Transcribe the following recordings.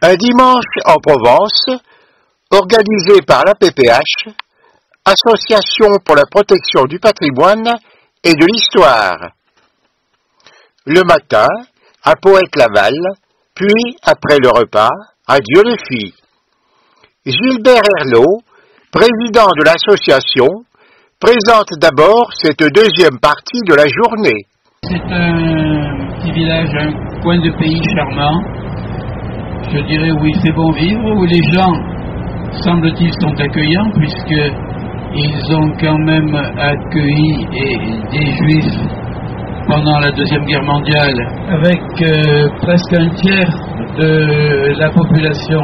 Un dimanche en Provence, organisé par l'APPH, Association pour la protection du patrimoine et de l'histoire. Le matin, à Poète-Laval, puis, après le repas, à Dieu-les-Filles. Gilbert Herlot, président de l'association, présente d'abord cette deuxième partie de la journée. C'est un petit village, un coin de pays charmant, je dirais où il fait bon vivre, où les gens, semble-t-il, sont accueillants, puisqu'ils ont quand même accueilli des Juifs pendant la Deuxième Guerre mondiale, avec presque un tiers de la population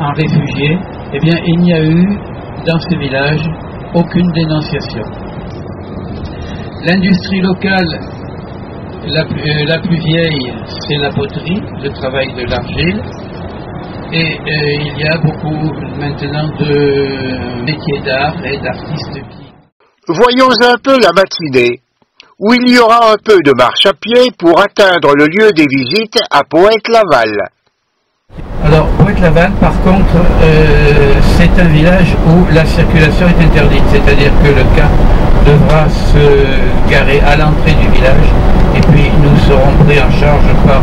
en réfugiés. Eh bien, il n'y a eu, dans ces villages, aucune dénonciation. L'industrie locale la plus vieille, c'est la poterie, le travail de l'argile. Et il y a beaucoup maintenant de métiers d'art et d'artistes qui... Voyons un peu la matinée, où il y aura un peu de marche à pied pour atteindre le lieu des visites à Poète-Laval. Alors, Poète-Laval, par contre, c'est un village où la circulation est interdite, c'est-à-dire que le car devra se garer à l'entrée du village, et puis nous serons pris en charge par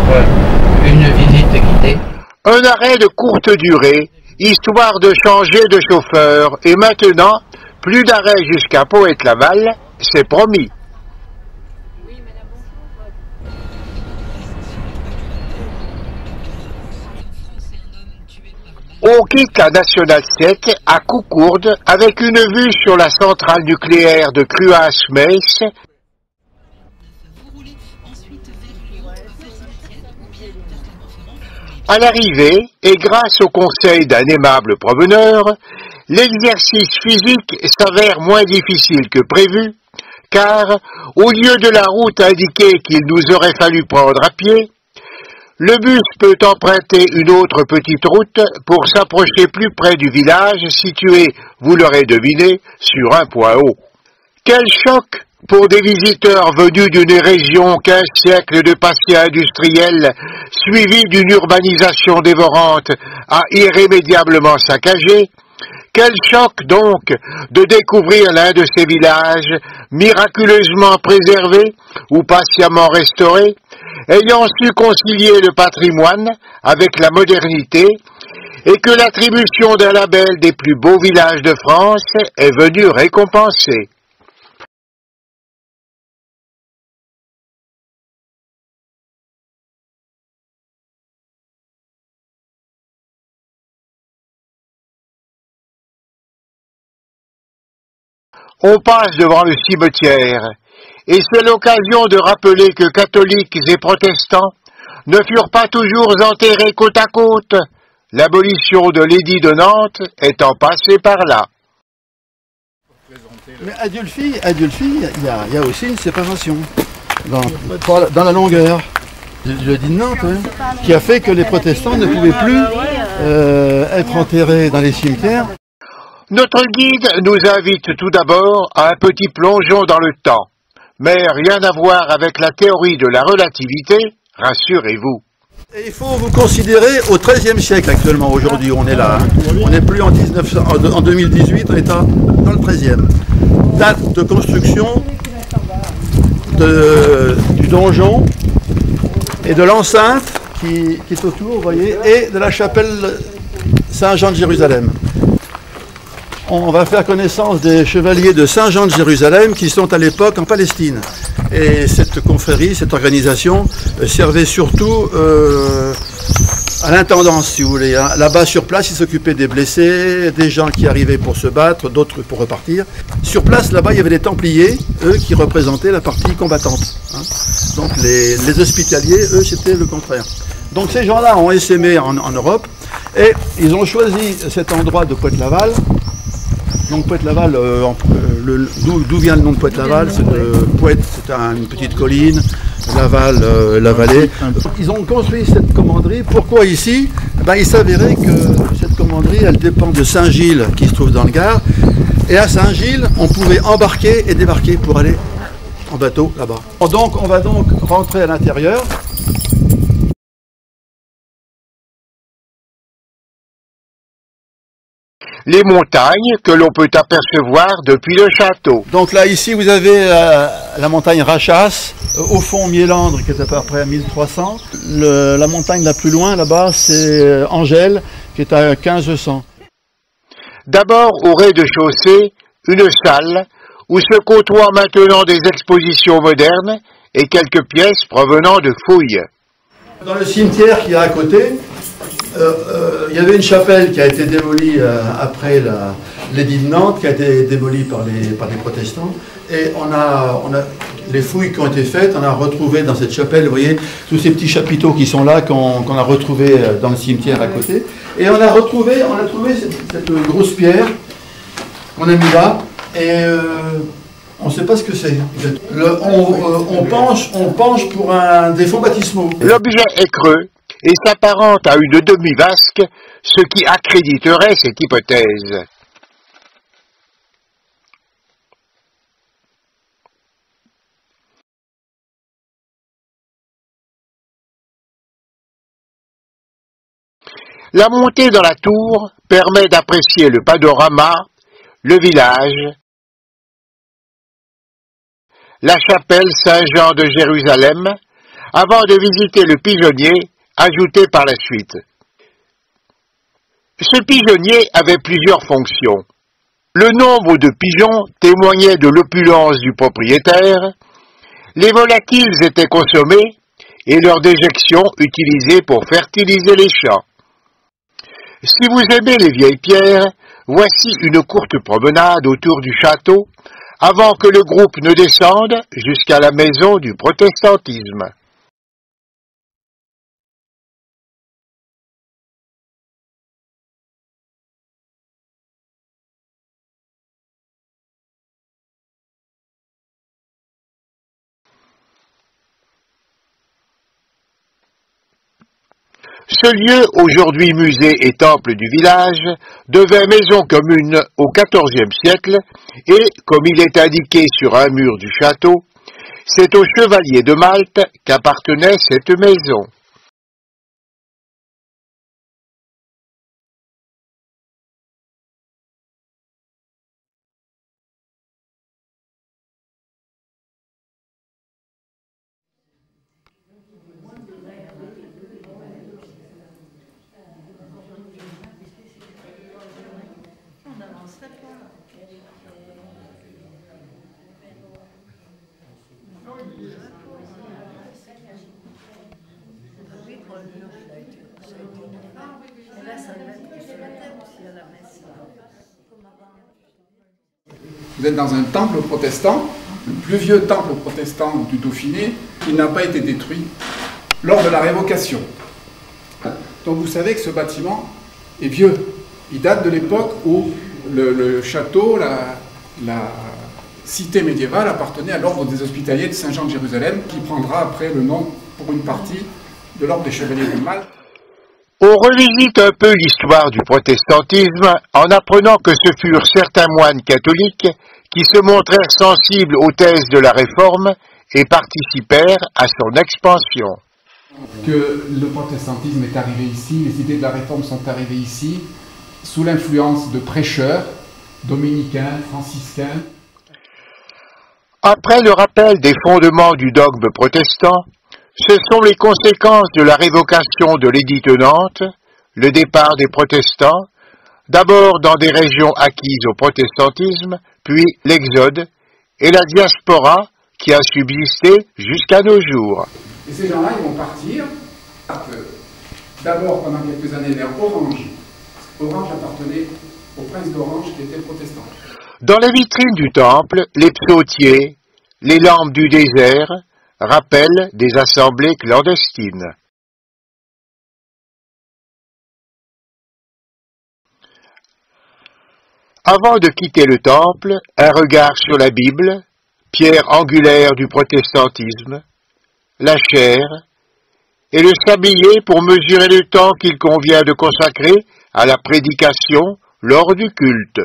une visite guidée. Un arrêt de courte durée, histoire de changer de chauffeur, et maintenant, plus d'arrêt jusqu'à Poète-Laval, c'est promis. On quitte la Nationale 7 à Coucourde avec une vue sur la centrale nucléaire de Cruas-Meysse. À l'arrivée, et grâce au conseil d'un aimable promeneur, l'exercice physique s'avère moins difficile que prévu, car, au lieu de la route indiquée qu'il nous aurait fallu prendre à pied, le bus peut emprunter une autre petite route pour s'approcher plus près du village situé, vous l'aurez deviné, sur un point haut. Quel choc pour des visiteurs venus d'une région qu'1 siècle de passé industriel, suivi d'une urbanisation dévorante, a irrémédiablement saccagé. Quel choc donc de découvrir l'un de ces villages miraculeusement préservés ou patiemment restaurés, ayant su concilier le patrimoine avec la modernité, et que l'attribution d'un label des plus beaux villages de France est venue récompenser. On passe devant le cimetière, et c'est l'occasion de rappeler que catholiques et protestants ne furent pas toujours enterrés côte à côte, l'abolition de l'édit de Nantes étant passée par là. Mais à Dieu-le-Fille, il y a aussi une séparation dans la longueur. Je dis de Nantes, hein, qui a fait que les protestants ne pouvaient plus être enterrés dans les cimetières. Notre guide nous invite tout d'abord à un petit plongeon dans le temps, mais rien à voir avec la théorie de la relativité, rassurez-vous. Et il faut vous considérer au XIIIe siècle actuellement, aujourd'hui on est là, hein. On n'est plus en 2018, on est dans le XIIIe. Date de construction du donjon et de l'enceinte qui est autour, vous voyez, et de la chapelle Saint-Jean de Jérusalem. On va faire connaissance des chevaliers de Saint-Jean de Jérusalem qui sont à l'époque en Palestine. Et cette confrérie, cette organisation, servait surtout à l'intendance, si vous voulez. Hein. Là-bas, sur place, ils s'occupaient des blessés, des gens qui arrivaient pour se battre, d'autres pour repartir. Sur place, là-bas, il y avait les Templiers, eux, qui représentaient la partie combattante. Hein. Donc les hospitaliers, eux, c'était le contraire. Donc ces gens-là ont essaimé en Europe et ils ont choisi cet endroit de Poète-Laval. Donc Poète-Laval, d'où vient le nom de Poète-Laval? Poète, c'est une petite colline, Laval, la vallée. Ils ont construit cette commanderie. Pourquoi ici? Ben, il s'avérait que cette commanderie, elle dépend de Saint-Gilles, qui se trouve dans le Gard. Et à Saint-Gilles, on pouvait embarquer et débarquer pour aller en bateau là-bas. Donc on va donc rentrer à l'intérieur. les montagnes que l'on peut apercevoir depuis le château. Donc là, ici, vous avez la montagne Rachas, au fond Miélandre, qui est à peu près à 1300. La montagne la plus loin, là-bas, c'est Angèle, qui est à 1500. D'abord, au rez-de-chaussée, une salle où se côtoient maintenant des expositions modernes et quelques pièces provenant de fouilles. Dans le cimetière qui est à côté, il y avait une chapelle qui a été démolie après l'édit de Nantes, qui a été démolie par les protestants. Et les fouilles qui ont été faites, on a retrouvé dans cette chapelle, vous voyez, tous ces petits chapiteaux qui sont là, qu'on a retrouvés dans le cimetière à côté. Et on a trouvé cette grosse pierre qu'on a mis là, et on ne sait pas ce que c'est. On penche pour des fonds baptismaux. L'objet est creux et s'apparente à une demi-vasque, ce qui accréditerait cette hypothèse. La montée dans la tour permet d'apprécier le panorama, le village, la chapelle Saint-Jean de Jérusalem, avant de visiter le pigeonnier, ajouté par la suite. Ce pigeonnier avait plusieurs fonctions. Le nombre de pigeons témoignait de l'opulence du propriétaire, les volatiles étaient consommés et leur déjection utilisée pour fertiliser les champs. Si vous aimez les vieilles pierres, voici une courte promenade autour du château avant que le groupe ne descende jusqu'à la maison du protestantisme. Ce lieu, aujourd'hui musée et temple du village, devint maison commune au XIVe siècle et, comme il est indiqué sur un mur du château, c'est aux chevaliers de Malte qu'appartenait cette maison. Vous êtes dans un temple protestant, le plus vieux temple protestant du Dauphiné, qui n'a pas été détruit lors de la révocation. Donc vous savez que ce bâtiment est vieux. Il date de l'époque où le château, la cité médiévale appartenait à l'ordre des Hospitaliers de Saint-Jean de Jérusalem, qui prendra après le nom, pour une partie, de l'ordre des Chevaliers de Malte. On revisite un peu l'histoire du protestantisme en apprenant que ce furent certains moines catholiques qui se montrèrent sensibles aux thèses de la Réforme et participèrent à son expansion. Que le protestantisme est arrivé ici, les idées de la Réforme sont arrivées ici, sous l'influence de prêcheurs dominicains, franciscains. Après le rappel des fondements du dogme protestant, ce sont les conséquences de la révocation de l'édit de Nantes, le départ des protestants, d'abord dans des régions acquises au protestantisme, puis l'exode et la diaspora qui a subsisté jusqu'à nos jours. Et ces gens-là, ils vont partir, d'abord pendant quelques années vers Orange. Orange appartenait au prince d'Orange qui était protestant. Dans les vitrines du temple, les psautiers, les lampes du désert, rappellent des assemblées clandestines. Avant de quitter le temple, un regard sur la Bible, pierre angulaire du protestantisme, la chaire, et le sablier pour mesurer le temps qu'il convient de consacrer à la prédication lors du culte.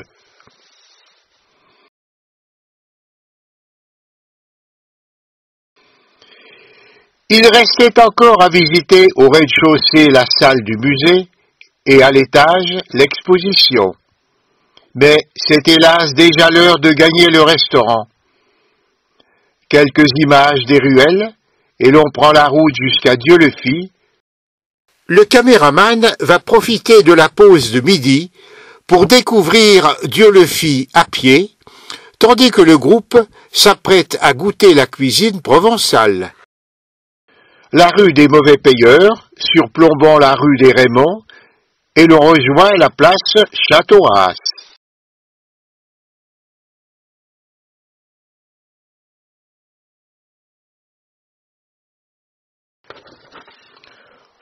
Il restait encore à visiter au rez-de-chaussée la salle du musée et à l'étage l'exposition. Mais c'est hélas déjà l'heure de gagner le restaurant. Quelques images des ruelles, et l'on prend la route jusqu'à Dieu-le-Fit. Le caméraman va profiter de la pause de midi pour découvrir Dieu-le-Fit à pied, tandis que le groupe s'apprête à goûter la cuisine provençale. La rue des Mauvais Payeurs, surplombant la rue des Raymonds, et l'on rejoint la place Châteauras.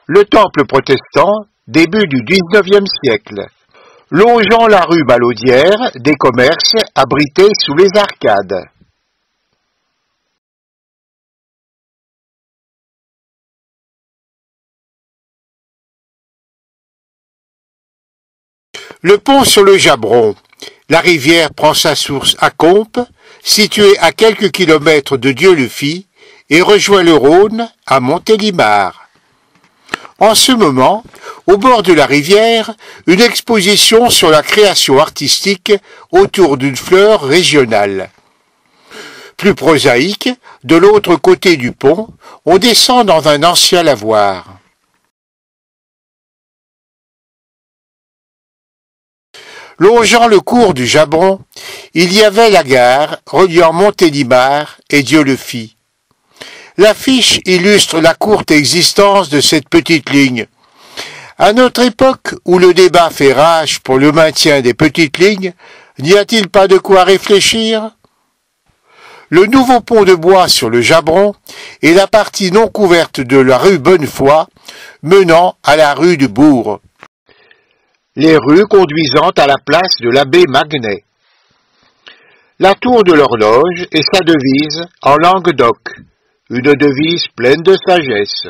Le temple protestant, début du XIXe siècle. Longeant la rue Balaudière, des commerces abrités sous les arcades. Le pont sur le Jabron. La rivière prend sa source à Comps, située à quelques kilomètres de Dieu-le-Fit, et rejoint le Rhône à Montélimar. En ce moment, au bord de la rivière, une exposition sur la création artistique autour d'une fleur régionale. Plus prosaïque, de l'autre côté du pont, on descend dans un ancien lavoir. Longeant le cours du Jabron, il y avait la gare reliant Montélimar et Dieu-le-Fit. L'affiche illustre la courte existence de cette petite ligne. À notre époque, où le débat fait rage pour le maintien des petites lignes, n'y a-t-il pas de quoi réfléchir? Le nouveau pont de bois sur le Jabron est la partie non couverte de la rue Bonnefoy, menant à la rue du Bourg. Les rues conduisant à la place de l'abbé Magnet. La tour de l'horloge et sa devise en Languedoc. Une devise pleine de sagesse.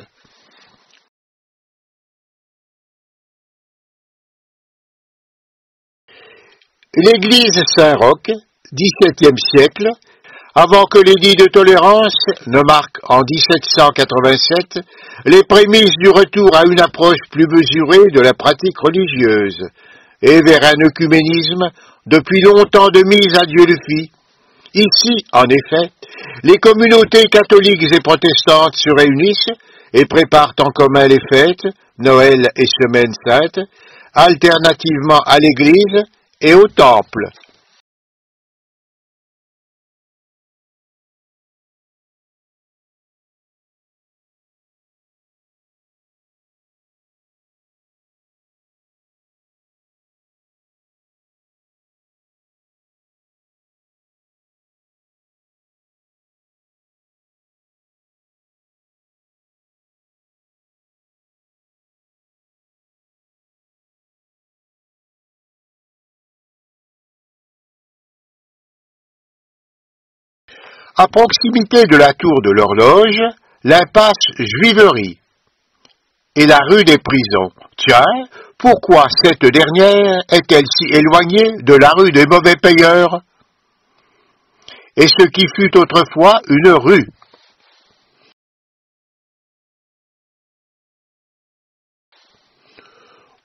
L'église Saint-Roch, XVIIe siècle, avant que l'édit de tolérance ne marque en 1787 les prémices du retour à une approche plus mesurée de la pratique religieuse, et vers un œcuménisme depuis longtemps de mise à Dieu-le-Fit. Ici, en effet, les communautés catholiques et protestantes se réunissent et préparent en commun les fêtes, Noël et Semaine Sainte, alternativement à l'église et au temple. À proximité de la tour de l'horloge, l'impasse Juiverie et la rue des Prisons. Tiens, pourquoi cette dernière est-elle si éloignée de la rue des Mauvais Payeurs? Et ce qui fut autrefois une rue.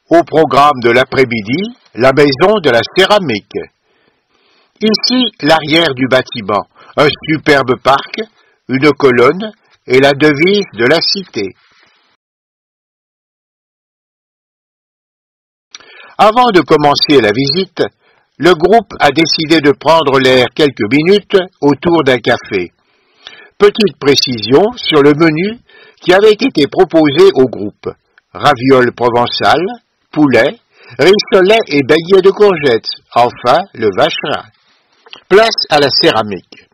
Au programme de l'après-midi, la maison de la céramique. Ici, l'arrière du bâtiment, un superbe parc, une colonne et la devise de la cité. Avant de commencer la visite, le groupe a décidé de prendre l'air quelques minutes autour d'un café. Petite précision sur le menu qui avait été proposé au groupe. Ravioles provençales, poulet, rissolet et beignets de courgettes, enfin le vacherin. Place à la céramique.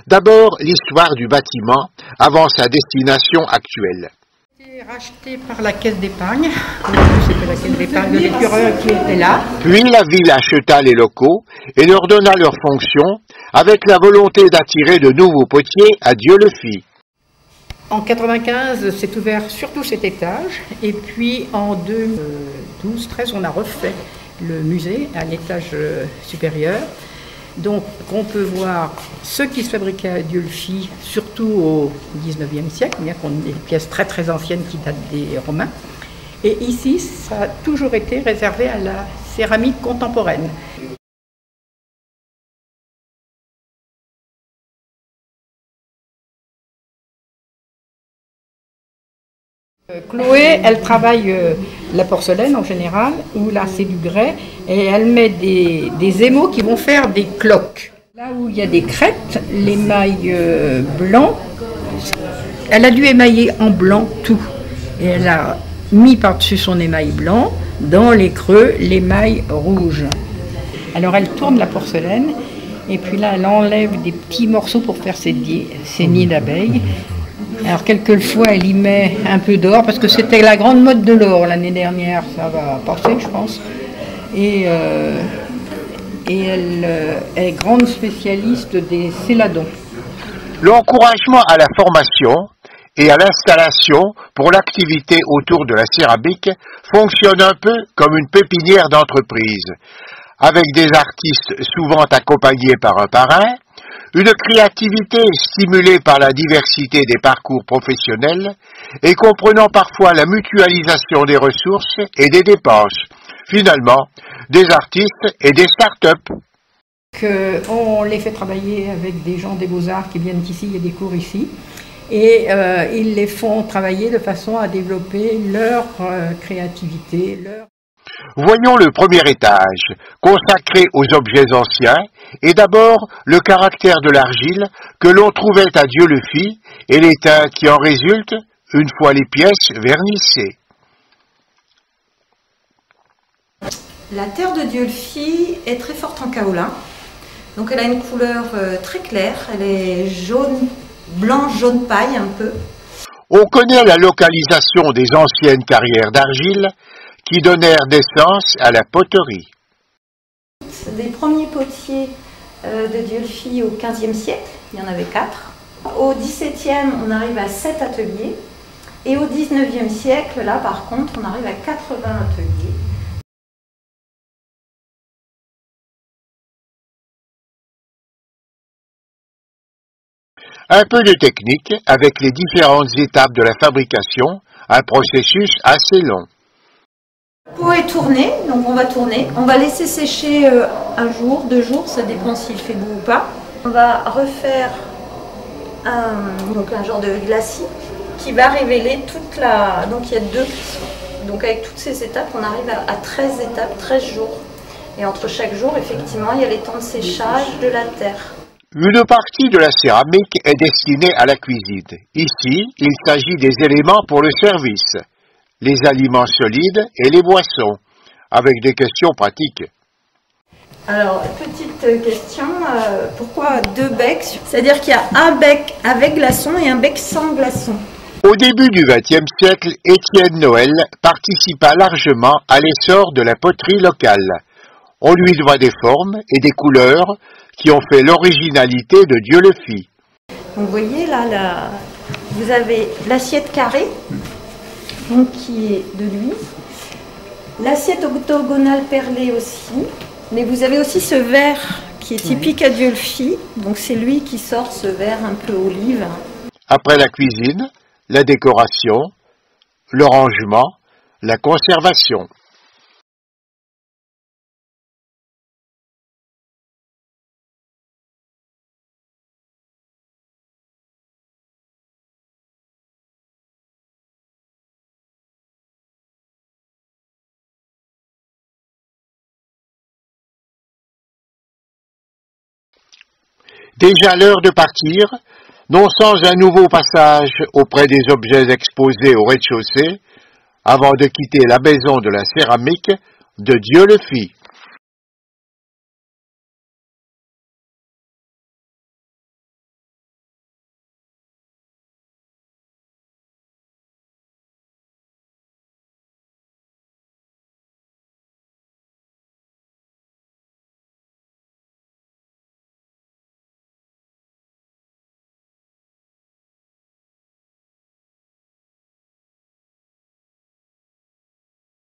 D'abord, l'histoire du bâtiment avant sa destination actuelle. C'était racheté par la caisse d'épargne. C'était la caisse d'épargne de l'Écureuil qui était là. Puis la ville acheta les locaux et leur donna leurs fonctions avec la volonté d'attirer de nouveaux potiers à Dieu-le-Fit. En 1995, c'est ouvert surtout cet étage. Et puis en 2012-13, on a refait le musée à l'étage supérieur. Donc on peut voir ce qui se fabriquait à Dieu-le-Fit, surtout au XIXe siècle, bien qu'on ait des pièces très très anciennes qui datent des Romains. Et ici, ça a toujours été réservé à la céramique contemporaine. Chloé, elle travaille la porcelaine en général, où là c'est du grès, et elle met des émaux qui vont faire des cloques. Là où il y a des crêtes, l'émail blanc, elle a dû émailler en blanc tout. Et elle a mis par-dessus son émail blanc, dans les creux, l'émail rouge. Alors elle tourne la porcelaine, et puis là elle enlève des petits morceaux pour faire ses nids d'abeilles. Alors quelquefois elle y met un peu d'or, parce que c'était la grande mode de l'or l'année dernière, ça va passer je pense. Et elle est grande spécialiste des céladons. L'encouragement à la formation et à l'installation pour l'activité autour de la céramique fonctionne un peu comme une pépinière d'entreprise, avec des artistes souvent accompagnés par un parrain, une créativité stimulée par la diversité des parcours professionnels et comprenant parfois la mutualisation des ressources et des dépenses. Finalement, des artistes et des start-up. On les fait travailler avec des gens des Beaux-Arts qui viennent ici, il y a des cours ici, et ils les font travailler de façon à développer leur créativité. Voyons le premier étage, consacré aux objets anciens, et d'abord le caractère de l'argile que l'on trouvait à Dieulefit et les teintes qui en résultent une fois les pièces vernissées. La terre de Dieulefit est très forte en kaolin, donc elle a une couleur très claire, elle est jaune, blanche, jaune paille un peu. On connaît la localisation des anciennes carrières d'argile qui donnèrent naissance à la poterie. Des premiers potiers de Dieulefit au XVe siècle, il y en avait 4. Au XVIIe, on arrive à 7 ateliers. Et au XIXe siècle, là par contre, on arrive à 80 ateliers. Un peu de technique avec les différentes étapes de la fabrication, un processus assez long. Le pot est tourné, donc on va tourner. On va laisser sécher un jour, 2 jours, ça dépend s'il fait beau ou pas. On va refaire un genre de glacis qui va révéler toute la... Donc il y a 2. Donc avec toutes ces étapes, on arrive à 13 étapes, 13 jours. Et entre chaque jour, effectivement, il y a les temps de séchage de la terre. Une partie de la céramique est destinée à la cuisine. Ici, il s'agit des éléments pour le service, les aliments solides et les boissons, avec des questions pratiques. Alors, petite question, pourquoi 2 becs? C'est-à-dire qu'il y a un bec avec glaçon et un bec sans glaçon. Au début du XXe siècle, Étienne Noël participa largement à l'essor de la poterie locale. On lui doit des formes et des couleurs qui ont fait l'originalité de Dieulefit. Donc vous voyez là, vous avez l'assiette carrée, donc qui est de lui, l'assiette octogonale perlée aussi, mais vous avez aussi ce verre qui est typique à Dieulefit, donc c'est lui qui sort ce verre un peu olive. Après la cuisine, la décoration, le rangement, la conservation. Déjà l'heure de partir, non sans un nouveau passage auprès des objets exposés au rez-de-chaussée, avant de quitter la maison de la céramique de Dieulefit.